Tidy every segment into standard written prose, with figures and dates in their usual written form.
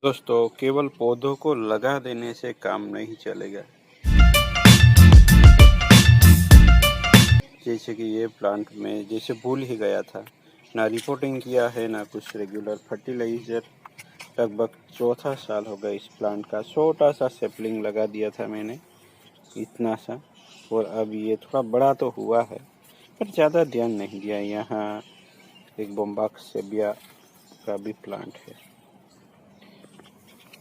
दोस्तों, केवल पौधों को लगा देने से काम नहीं चलेगा। जैसे कि ये प्लांट में जैसे भूल ही गया था, ना रिपोर्टिंग किया है ना कुछ रेगुलर फर्टिलाइजर। लगभग चौथा साल हो गया इस प्लांट का। छोटा सा सेपलिंग लगा दिया था मैंने, इतना सा। और अब ये थोड़ा बड़ा तो हुआ है, पर ज़्यादा ध्यान नहीं दिया। यहाँ एक बोम्बाक्स सेबिया का भी प्लांट है।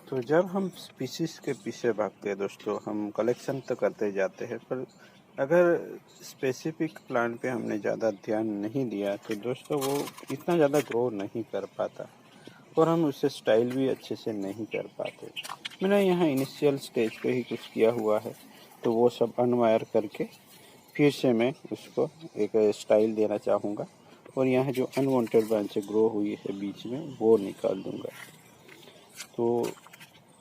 तो जब हम स्पीसीज के पीछे भागते हैं दोस्तों, हम कलेक्शन तो करते जाते हैं, पर अगर स्पेसिफिक प्लांट पे हमने ज़्यादा ध्यान नहीं दिया तो दोस्तों वो इतना ज़्यादा ग्रो नहीं कर पाता और हम उससे स्टाइल भी अच्छे से नहीं कर पाते। मैंने यहाँ इनिशियल स्टेज पे ही कुछ किया हुआ है, तो वो सब अनवायर करके फिर से मैं उसको एक स्टाइल देना चाहूँगा। और यहाँ जो अनवांटेड ब्रांचें ग्रो हुई है बीच में, वो निकाल दूँगा। तो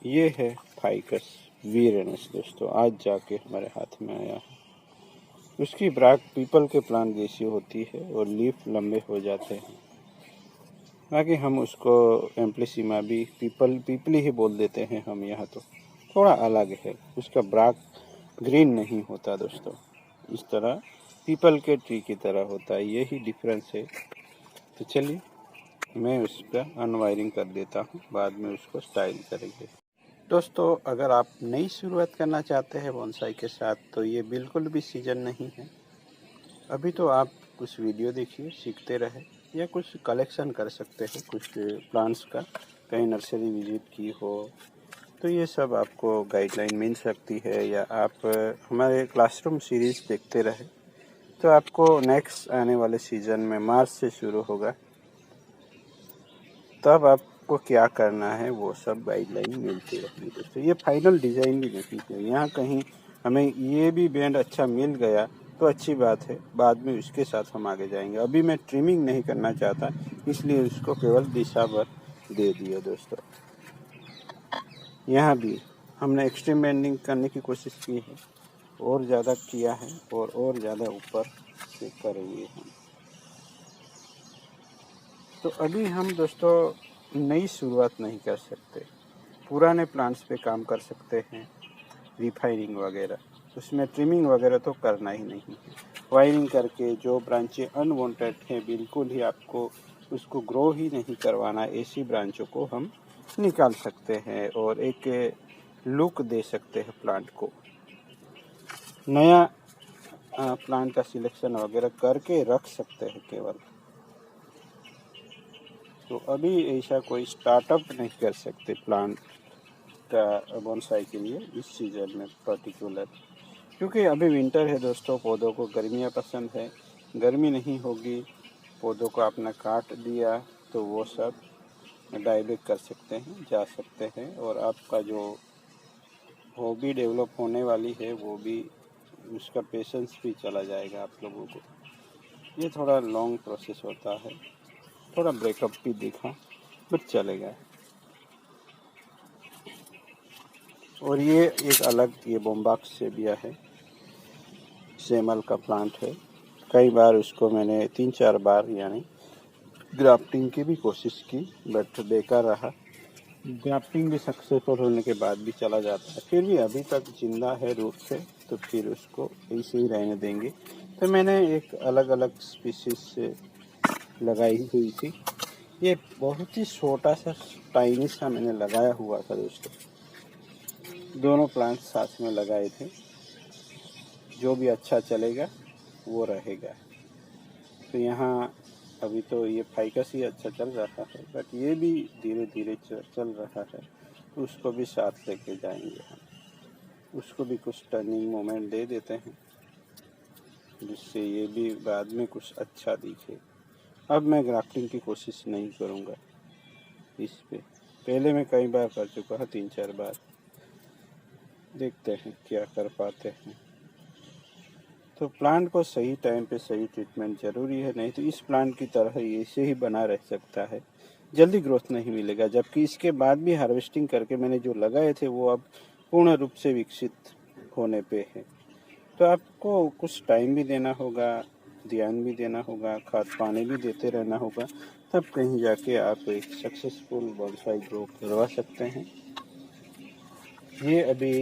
ये है फाइकस वीरेनस दोस्तों, आज जाके हमारे हाथ में आया है। उसकी ब्राक पीपल के प्लांट जैसी होती है और लीफ लंबे हो जाते हैं। बाकी हम उसको एम्प्लीसिमा भी पीपली ही बोल देते हैं हम यहाँ। तो थोड़ा अलग है, उसका ब्राक ग्रीन नहीं होता दोस्तों, इस तरह पीपल के ट्री की तरह होता है, यही डिफरेंस है। तो चलिए मैं उसका अनवायरिंग कर देता हूँ, बाद में उसको स्टाइल करेंगे। दोस्तों, अगर आप नई शुरुआत करना चाहते हैं बोनसाई के साथ, तो ये बिल्कुल भी सीजन नहीं है। अभी तो आप कुछ वीडियो देखिए, सीखते रहे, या कुछ कलेक्शन कर सकते हैं कुछ प्लांट्स का। कहीं नर्सरी विजिट की हो तो ये सब आपको गाइडलाइन मिल सकती है, या आप हमारे क्लासरूम सीरीज़ देखते रहे तो आपको नेक्स्ट आने वाले सीज़न में मार्च से शुरू होगा, तब आपको क्या करना है वो सब गाइडलाइन मिलती रहेगी दोस्तों। ये फाइनल डिज़ाइन भी नहीं है, यहाँ कहीं हमें ये भी बैंड अच्छा मिल गया तो अच्छी बात है, बाद में उसके साथ हम आगे जाएंगे। अभी मैं ट्रिमिंग नहीं करना चाहता, इसलिए उसको केवल दिशा भर दे दिया दोस्तों। यहाँ भी हमने एक्सट्रीम बेंडिंग करने की कोशिश की है, और ज़्यादा किया है और ज़्यादा ऊपर से करेंगे हम। तो अभी हम दोस्तों नई शुरुआत नहीं कर सकते, पुराने प्लांट्स पे काम कर सकते हैं, रिफाइनिंग वगैरह, उसमें ट्रिमिंग वगैरह तो करना ही नहीं है। वायरिंग करके जो ब्रांचें अनवांटेड हैं, बिल्कुल ही आपको उसको ग्रो ही नहीं करवाना, ऐसी ब्रांचों को हम निकाल सकते हैं और एक लुक दे सकते हैं प्लांट को। नया प्लांट का सिलेक्शन वगैरह करके रख सकते हैं केवल। तो अभी ऐसा कोई स्टार्टअप नहीं कर सकते प्लांट का बोनसाई के लिए इस सीज़न में पर्टिकुलर, क्योंकि अभी विंटर है दोस्तों। पौधों को गर्मियाँ पसंद है, गर्मी नहीं होगी, पौधों को आपने काट दिया तो वो सब डाइबैक कर सकते हैं, जा सकते हैं, और आपका जो हॉबी डेवलप होने वाली है वो भी, उसका पेशेंस भी चला जाएगा आप लोगों को। ये थोड़ा लॉन्ग प्रोसेस होता है, थोड़ा ब्रेकअप भी दिखा, बट चलेगा। और ये एक अलग, ये बोम्बाक्स सेबिया है, सेमल का प्लांट है। कई बार उसको मैंने 3-4 बार यानी ग्राफ्टिंग की भी कोशिश की, बट बेकार रहा। ग्राफ्टिंग भी सक्सेसफुल होने के बाद भी चला जाता है, फिर भी अभी तक जिंदा है रूट से, तो फिर उसको ऐसे ही रहने देंगे। तो मैंने एक अलग अलग स्पीशीज से लगाई हुई थी। ये बहुत ही छोटा सा टाइनी सा मैंने लगाया हुआ था दोस्तों, दोनों प्लांट साथ में लगाए थे। जो भी अच्छा चलेगा वो रहेगा। तो यहाँ अभी तो ये फाइकस ही अच्छा चल रहा है, बट ये भी धीरे धीरे चल रहा है, तो उसको भी साथ लेके जाएंगे हम। उसको भी कुछ टर्निंग मोमेंट दे देते हैं, जिससे ये भी बाद में कुछ अच्छा दिखे। अब मैं ग्राफ्टिंग की कोशिश नहीं करूँगा इस पे, पहले मैं कई बार कर चुका है, 3-4 बार। देखते हैं क्या कर पाते हैं। तो प्लांट को सही टाइम पे सही ट्रीटमेंट ज़रूरी है, नहीं तो इस प्लांट की तरह ऐसे ही बना रह सकता है, जल्दी ग्रोथ नहीं मिलेगा। जबकि इसके बाद भी हार्वेस्टिंग करके मैंने जो लगाए थे वो अब पूर्ण रूप से विकसित होने पे है। तो आपको कुछ टाइम भी देना होगा, ध्यान भी देना होगा, खाद पानी भी देते रहना होगा, तब कहीं जाके आप एक सक्सेसफुल बॉन्साई ग्रो करवा सकते हैं। ये अभी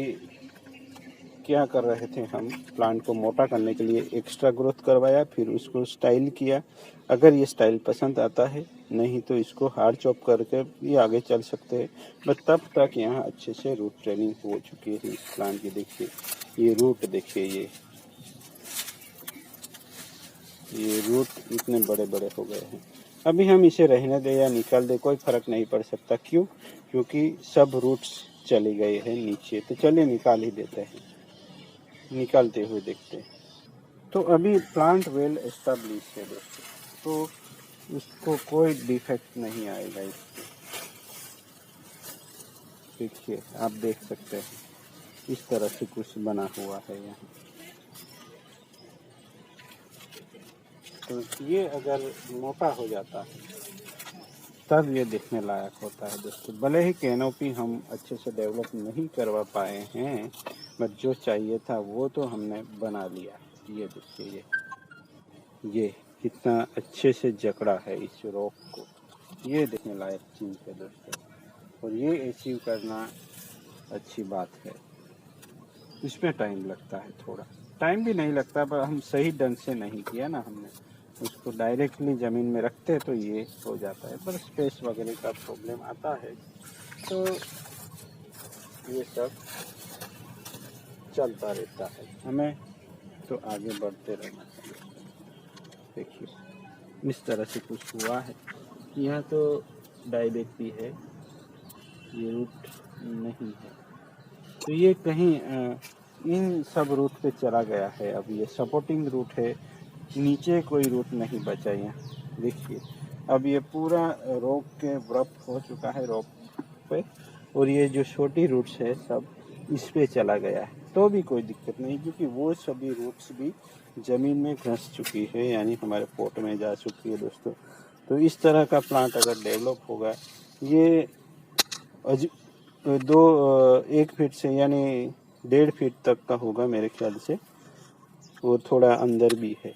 क्या कर रहे थे, हम प्लांट को मोटा करने के लिए एक्स्ट्रा ग्रोथ करवाया, फिर उसको स्टाइल किया। अगर ये स्टाइल पसंद आता है, नहीं तो इसको हार्ड चॉप करके भी आगे चल सकते हैं। बट तब तक यहाँ अच्छे से रूट ट्रेनिंग हो चुकी है इस प्लांट की। देखिए ये रूट, देखिए ये रूट इतने बड़े बड़े हो गए हैं। अभी हम इसे रहने दें या निकाल दें, कोई फर्क नहीं पड़ सकता। क्यों? क्योंकि सब रूट्स चले गए हैं नीचे। तो चलिए निकाल ही देते हैं, निकालते हुए देखते हैं। तो अभी प्लांट वेल एस्टेब्लिश है दोस्तों, तो उसको कोई डिफेक्ट नहीं आएगा इससे। देखिए आप देख सकते हैं इस तरह से कुछ बना हुआ है यहाँ। तो ये अगर मोटा हो जाता है तब ये देखने लायक होता है दोस्तों। भले ही कैनोपी हम अच्छे से डेवलप नहीं करवा पाए हैं, बट जो चाहिए था वो तो हमने बना लिया। ये देखिए ये कितना अच्छे से जकड़ा है इस रॉक को। ये देखने लायक चीज़ है दोस्तों, और ये अचीव करना अच्छी बात है। इसमें टाइम लगता है, थोड़ा टाइम भी नहीं लगता, पर हम सही ढंग से नहीं किया ना हमने। उसको डायरेक्टली ज़मीन में रखते तो ये हो जाता है, पर स्पेस वगैरह का प्रॉब्लम आता है। तो ये सब चलता रहता है, हमें तो आगे बढ़ते रहना चाहिए। देखिए इस तरह से कुछ हुआ है। यहाँ तो डायरेक्ट भी है, ये रूट नहीं है, तो ये कहीं इन सब रूट पे चला गया है। अब ये सपोर्टिंग रूट है, नीचे कोई रूट नहीं बचा यहाँ। देखिए अब ये पूरा रोप के व्रप हो चुका है रोप पे, और ये जो छोटी रूट्स है सब इस पे चला गया है। तो भी कोई दिक्कत नहीं, क्योंकि वो सभी रूट्स भी ज़मीन में घुस चुकी है, यानी हमारे पोट में जा चुकी है दोस्तों। तो इस तरह का प्लांट अगर डेवलप होगा, ये एक फीट से यानी 1.5 फीट तक का होगा मेरे ख्याल से, और थोड़ा अंदर भी है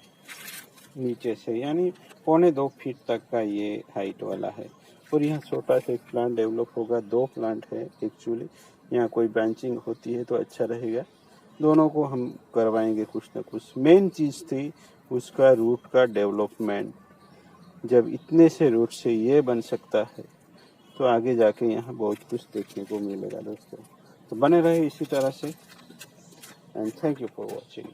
नीचे से, यानी 1.25 फीट तक का ये हाइट वाला है। और यहाँ छोटा सा एक प्लांट डेवलप होगा। 2 प्लांट है एक्चुअली, यहाँ कोई ब्रांचिंग होती है तो अच्छा रहेगा। दोनों को हम करवाएंगे कुछ ना कुछ। मेन चीज़ थी उसका रूट का डेवलपमेंट। जब इतने से रूट से ये बन सकता है, तो आगे जाके यहाँ बहुत कुछ देखने को मिलेगा दोस्तों। तो बने रहे इसी तरह से, and thank you for watching.